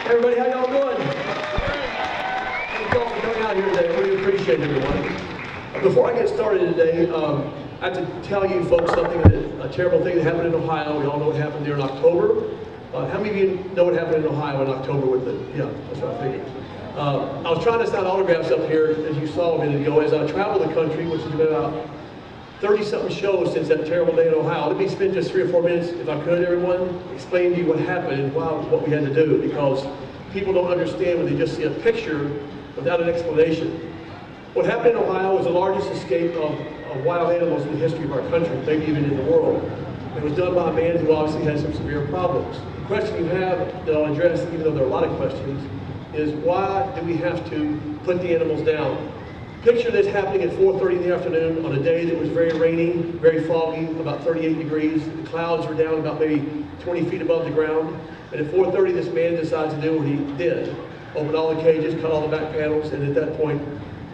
Everybody, how y'all doing? Thank you all for coming out here today. I really appreciate everyone. Before I get started today, I have to tell you folks something, a terrible thing that happened in Ohio. We all know what happened there in October. How many of you know what happened in Ohio in October with the, yeah, that's what I figured. I was trying to sign autographs up here, as you saw a minute ago, as I traveled the country, which has been about 30-something shows since that terrible day in Ohio. Let me spend just 3 or 4 minutes, if I could, everyone, explain to you what happened and what we had to do, because people don't understand when they just see a picture without an explanation. What happened in Ohio was the largest escape of wild animals in the history of our country, maybe even in the world. It was done by a man who obviously had some severe problems. The question you have that I'll address, even though there are a lot of questions, is why do we have to put the animals down? Picture this happening at 4:30 in the afternoon on a day that was very rainy, very foggy, about 38 degrees. The clouds were down about maybe 20 feet above the ground. And at 4:30, this man decides to do what he did. Opened all the cages, cut all the back panels, and at that point,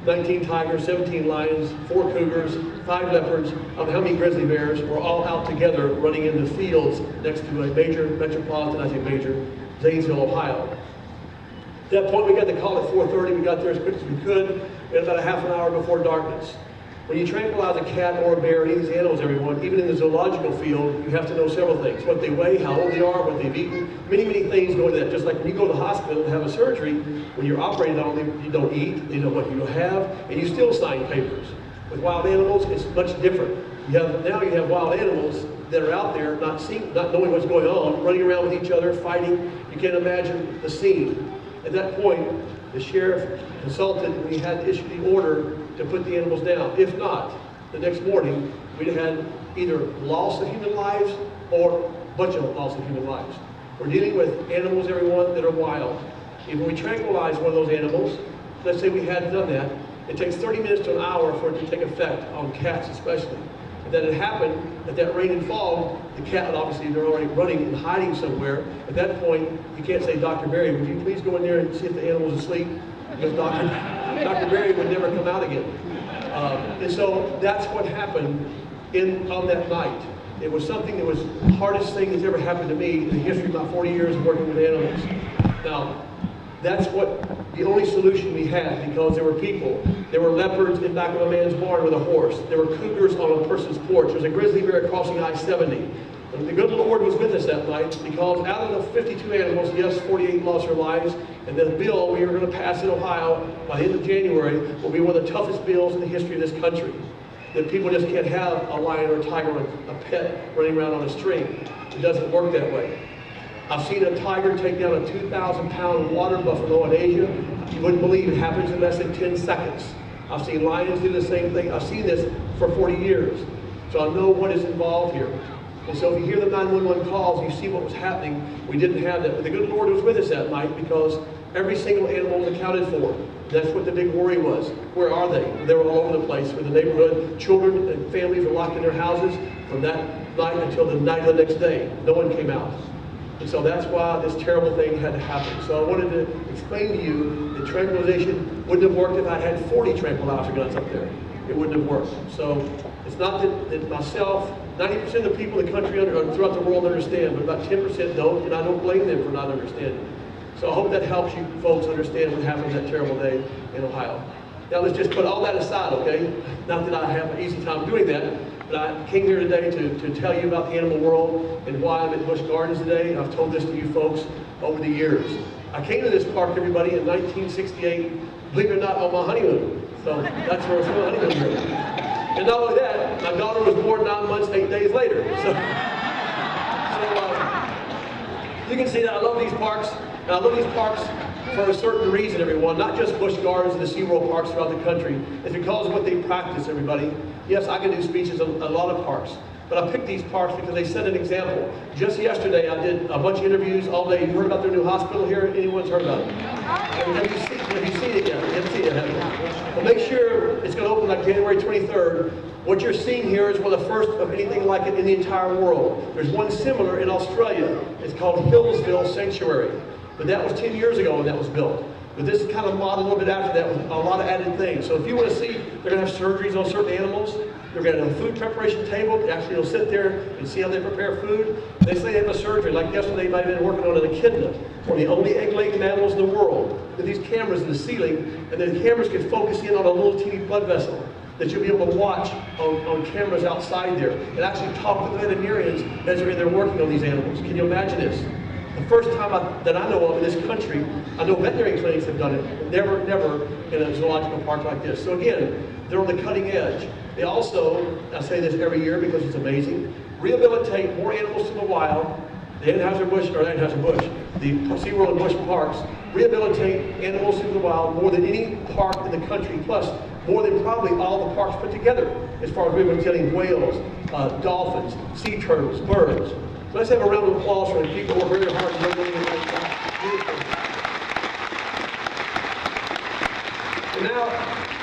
19 tigers, 17 lions, 4 cougars, 5 leopards, I don't know how many grizzly bears were all out together running in the fields next to a major metropolitan, I say major, Zanesville, Ohio. At that point, we got the call at 4:30. We got there as quick as we could. We had about a half an hour before darkness. When you tranquilize a cat or a bear, any of these animals, everyone, even in the zoological field, you have to know several things. What they weigh, how old they are, what they've eaten. Many, many things go into that. Just like when you go to the hospital to have a surgery, when you're operating on them, you don't eat, they know what you have, and you still sign papers. With wild animals, it's much different. Now you have wild animals that are out there not knowing what's going on, running around with each other, fighting. You can't imagine the scene. At that point, the sheriff consulted and we had to issue the order to put the animals down. If not, the next morning, we'd have had either loss of human lives or a bunch of loss of human lives. We're dealing with animals, everyone, that are wild. If we tranquilize one of those animals, let's say we hadn't done that, it takes 30 minutes to an hour for it to take effect on cats especially. If that had happened, at that rain and fog, the cat would obviously, they're already running and hiding somewhere. At that point, you can't say, Dr. Berry, would you please go in there and see if the animal's asleep? Because Dr. Berry would never come out again. And so that's what happened on that night. It was something that was the hardest thing that's ever happened to me in the history of my 40 years of working with animals. Now, that's the only solution we had, because there were people. There were leopards in back of a man's barn with a horse. There were cougars on a person's porch. There was a grizzly bear crossing I-70. And the good Lord was with us that night, because out of the 52 animals, yes, 48 lost their lives, and the bill we were going to pass in Ohio by the end of January will be one of the toughest bills in the history of this country. That people just can't have a lion or a tiger or a pet running around on a string. It doesn't work that way. I've seen a tiger take down a 2,000-pound water buffalo in Asia. You wouldn't believe it happens in less than 10 seconds. I've seen lions do the same thing. I've seen this for 40 years. So I know what is involved here. And so if you hear the 911 calls, you see what was happening. We didn't have that. But the good Lord was with us that night, because every single animal was accounted for. That's what the big worry was. Where are they? They were all over the place. In the neighborhood, children and families were locked in their houses from that night until the night of the next day. No one came out. And so that's why this terrible thing had to happen. So I wanted to explain to you that tranquilization wouldn't have worked if I had 40 tranquilizer guns up there. It wouldn't have worked. So it's not that myself, 90% of the people in the country throughout the world understand, but about 10% don't, and I don't blame them for not understanding. So I hope that helps you folks understand what happened that terrible day in Ohio. Now let's just put all that aside, okay? Not that I have an easy time doing that, but I came here today to tell you about the animal world and why I'm at Busch Gardens today. I've told this to you folks over the years. I came to this park, everybody, in 1968, believe it or not, on my honeymoon. So that's where I was on my honeymoon. And not only that, my daughter was born 9 months, 8 days later. So you can see that I love these parks. And I love these parks for a certain reason, everyone. Not just Busch Gardens and the SeaWorld parks throughout the country. It's because of what they practice, everybody. Yes, I can do speeches at a lot of parks. But I picked these parks because they set an example. Just yesterday, I did a bunch of interviews all day. You heard about their new hospital here? Anyone's heard about it? Have you seen it yet? You haven't seen it, have you? Well, make sure it's going to open like January 23rd. What you're seeing here is one of the first of anything like it in the entire world. There's one similar in Australia. It's called Hillsville Sanctuary. But that was 10 years ago when that was built. But this is kind of modeled a little bit after that with a lot of added things. So if you want to see, they're going to have surgeries on certain animals. They're going to have a food preparation table. Actually, you'll sit there and see how they prepare food. They say they have a surgery. Like yesterday, they might have been working on an echidna, one of the only egg-laying mammals in the world. With these cameras in the ceiling, and then the cameras can focus in on a little teeny blood vessel that you'll be able to watch on cameras outside there, and actually talk to the veterinarians as they're in there working on these animals. Can you imagine this? The first time that I know of in this country, I know veterinary clinics have done it, but never in a zoological park like this. So again, they're on the cutting edge. They also, I say this every year because it's amazing, rehabilitate more animals to the wild. The Anheuser-Busch, the SeaWorld and Busch parks rehabilitate animals to the wild more than any park in the country, plus more than probably all the parks put together as far as rehabilitating whales, dolphins, sea turtles, birds. So let's have a round of applause for the people who are very hard to do it.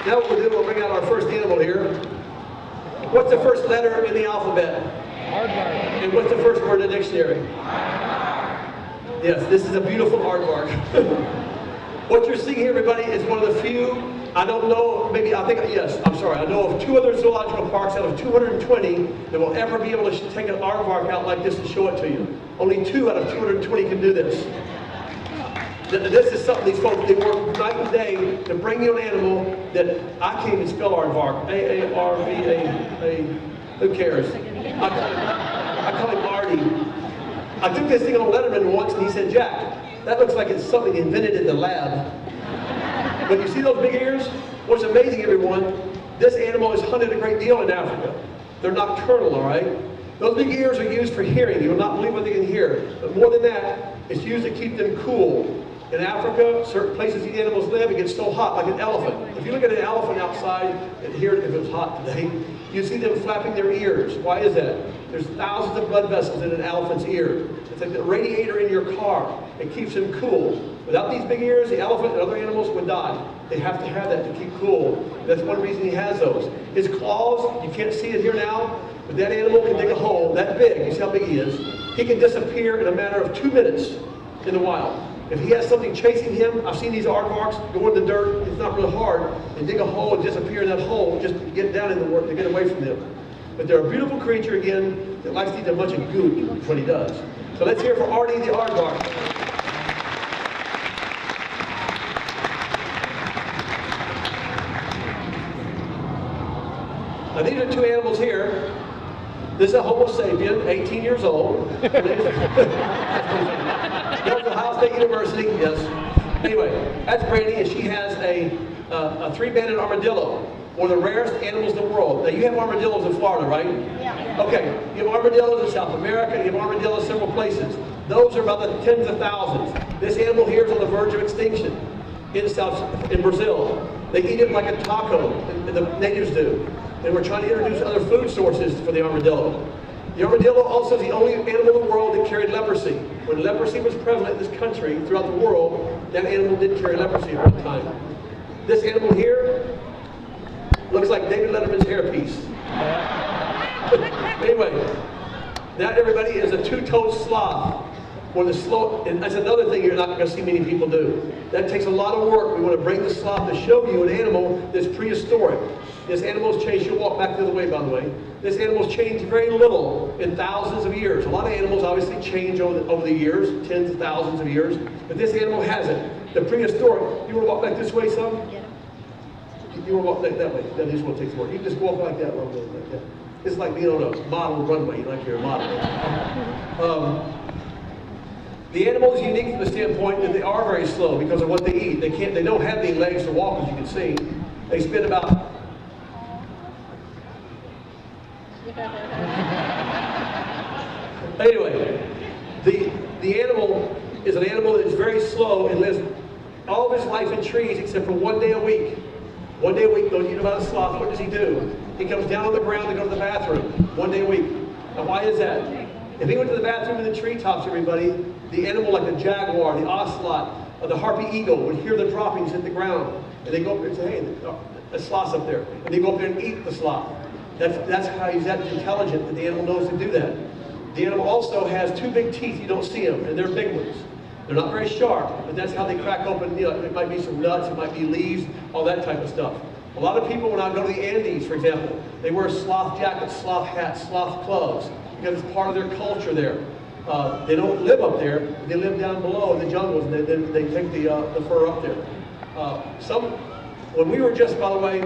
Now what we'll do, we'll bring out our first animal here. What's the first letter in the alphabet? Aardvark. And what's the first word in the dictionary? Aardvark. Yes, this is a beautiful aardvark. What you're seeing here, everybody, is one of the few, I don't know, I know of 2 other zoological parks out of 220 that will ever be able to take an aardvark out like this and show it to you. Only 2 out of 220 can do this. This is something these folks, they work night and day to bring you an animal that I can't even spell aardvark. A-A-R-V-A, who cares? I call him Artie. I took this thing on Letterman once and he said, Jack, that looks like it's something invented in the lab. But you see those big ears? What's amazing, everyone, this animal is hunted a great deal in Africa. They're nocturnal, all right? Those big ears are used for hearing. You will not believe what they can hear. But more than that, it's used to keep them cool. In Africa, certain places these animals live, it gets so hot, like an elephant. If you look at an elephant outside, and here, if it was hot today, you see them flapping their ears. Why is that? There's thousands of blood vessels in an elephant's ear. It's like the radiator in your car. It keeps them cool. Without these big ears, the elephant and other animals would die. They have to have that to keep cool. That's one reason he has those. His claws, you can't see it here now, but that animal can dig a hole that big. You see how big he is? He can disappear in a matter of 2 minutes in the wild. If he has something chasing him, I've seen these aardvarks go in the dirt, it's not real hard, and dig a hole and disappear in that hole just to get down in the work, to get away from them. But they're a beautiful creature, again, that likes to eat a bunch of goop, is what he does. So let's hear for Artie the aardvark. Now these are 2 animals here. This is a Homo sapien, 18 years old. Goes to Ohio State University, yes. Anyway, that's Brandy, and she has a 3-banded armadillo, one of the rarest animals in the world. Now, you have armadillos in Florida, right? Yeah. Okay, you have armadillos in South America, you have armadillos several places. Those are about the tens of thousands. This animal here is on the verge of extinction in Brazil. They eat it like a taco, the natives do. And we're trying to introduce other food sources for the armadillo. The armadillo also is the only animal in the world that carried leprosy. When leprosy was prevalent in this country, throughout the world, that animal did carry leprosy at one time. This animal here looks like David Letterman's hairpiece. Anyway, that, everybody, is a 2-toed sloth. And that's another thing you're not going to see many people do. That takes a lot of work. We want to bring the sloth to show you an animal that's prehistoric. This animal's changed. You'll walk back the other way, by the way. This animal's changed very little in thousands of years. A lot of animals obviously change over the years, tens of thousands of years, but this animal hasn't. The prehistoric, you want to walk back this way some? Yeah. You want to walk that way. That is what takes work. You can just walk like that, like that. It's like being on a model runway, like you're a model. The animal is unique from the standpoint that they are very slow because of what they eat. They don't have any legs to walk, as you can see. They spend about anyway, the animal is an animal that is very slow and lives all of his life in trees except for 1 day a week. 1 day a week, don't you know about a sloth? What does he do? He comes down on the ground to go to the bathroom 1 day a week. Now why is that? If he went to the bathroom in the treetops, everybody, the animal like the jaguar, the ocelot, or the harpy eagle would hear the droppings hit the ground. And they go up there and say, hey, a sloth's up there. And they go up there and eat the sloth. That's how he's that intelligent that the animal knows to do that. The animal also has 2 big teeth. You don't see them, and they're big ones. They're not very sharp, but that's how they crack open. You know, it might be some nuts, it might be leaves, all that type of stuff. A lot of people, when I go to the Andes, for example, they wear sloth jackets, sloth hats, sloth clubs, because it's part of their culture there. They don't live up there, they live down below in the jungles, and they take the fur up there. When we were just, by the way,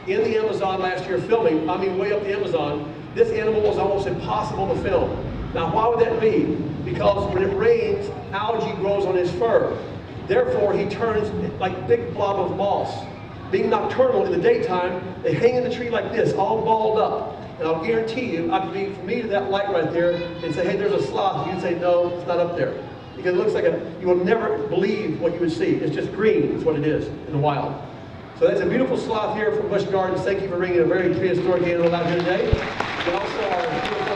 in the Amazon last year filming, I mean way up the Amazon, this animal was almost impossible to film. Now why would that be? Because when it rains, algae grows on his fur. Therefore, he turns like a big blob of moss. Being nocturnal in the daytime, they hang in the tree like this, all balled up. And I'll guarantee you, I could be from me to that light right there and say, hey, there's a sloth. You'd say, no, it's not up there. Because it looks like you will never believe what you would see. It's just green, is what it is in the wild. So that's a beautiful sloth here from Busch Gardens. Thank you for bringing a very prehistoric animal out here today. And also our beautiful